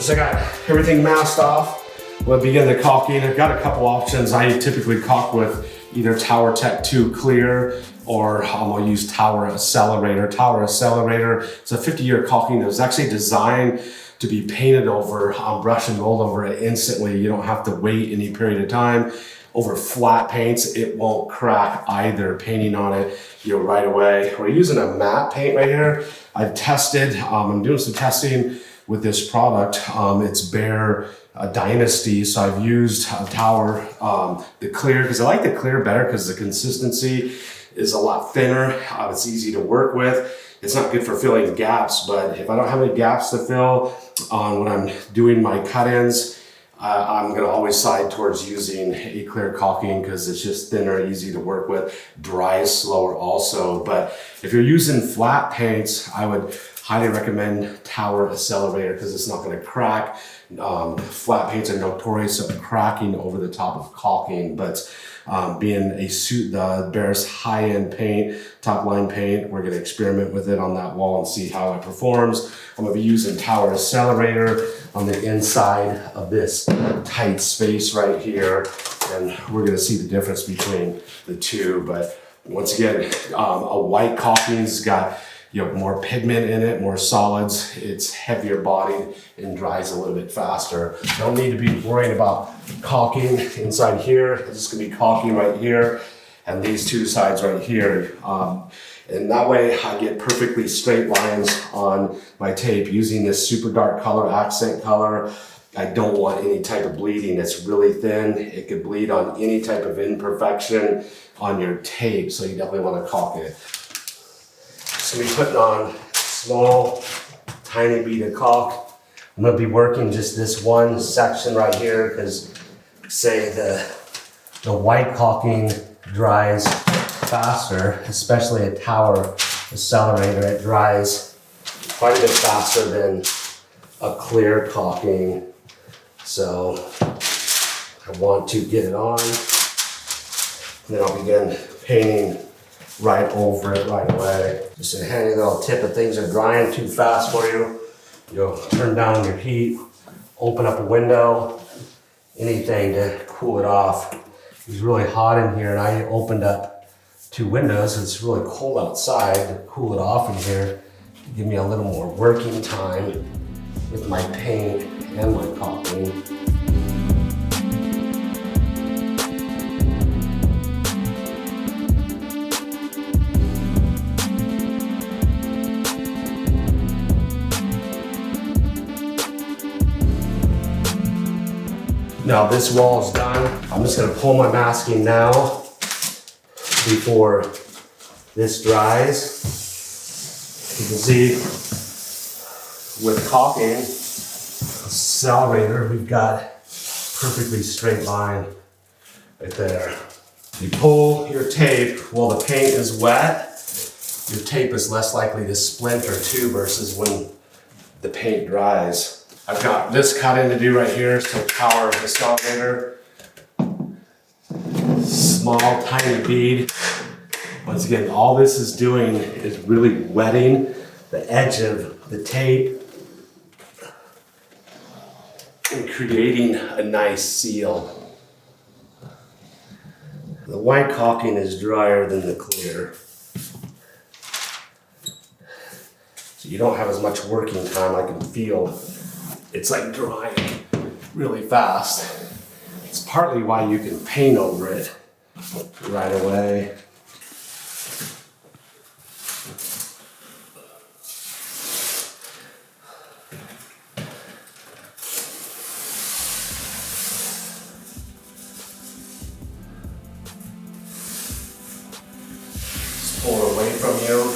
Once I got everything masked off, we'll begin the caulking. I've got a couple options. I typically caulk with either Tower Tech 2 Clear or I'll use Tower Accelerator. Tower Accelerator, it's a 50-year caulking that was actually designed to be painted over, brush and rolled over it instantly. You don't have to wait any period of time. Over flat paints, it won't crack either. Painting on it, right away. We're using a matte paint right here. I've tested, I'm doing some testing with this product. It's Behr Dynasty, so I've used Tower, the Clear, because I like the Clear better because the consistency is a lot thinner. It's easy to work with. It's not good for filling gaps, but if I don't have any gaps to fill when I'm doing my cut-ins, I'm gonna always side towards using a clear caulking because it's just thinner, easy to work with, dries slower also. But if you're using flat paints, I would highly recommend Tower Accelerator because it's not gonna crack. Flat paints are notorious of cracking over the top of caulking, but being the Behr's high-end paint, top-line paint, we're gonna experiment with it on that wall and see how it performs. I'm gonna be using Tower Accelerator on the inside of this tight space right here, and we're gonna see the difference between the two. But once again, a white caulking's got more pigment in it, more solids. It's heavier bodied and dries a little bit faster. Don't need to be worrying about caulking inside here. It's just gonna be caulking right here and these two sides right here. And that way I get perfectly straight lines on my tape using this super dark color, accent color. I don't want any type of bleeding. It's really thin. It could bleed on any type of imperfection on your tape, so you definitely want to caulk it. So we're putting on small, tiny bead of caulk. I'm gonna be working just this one section right here because say the white caulking dries faster, especially a Tower Accelerator. It dries quite a bit faster than a clear caulking. So I want to get it on, and then I'll begin painting right over it right away. Just a handy little tip: if things are drying too fast for you, you'll turn down your heat, open up a window, anything to cool it off. It's really hot in here, and I opened up 2 windows. It's really cold outside. To cool it off in here, give me a little more working time with my paint and my caulking. Now this wall is done. I'm just gonna pull my masking now before this dries. You can see with caulking Accelerator, we've got perfectly straight line right there. You pull your tape while the paint is wet, your tape is less likely to splinter too versus when the paint dries. I've got this cut in to do right here, so Tower Accelerator. Small, tiny bead. Once again, all this is doing is really wetting the edge of the tape and creating a nice seal. The white caulking is drier than the clear, so you don't have as much working time. I can feel it's like drying really fast. It's partly why you can paint over it right away. Just pull it away from you.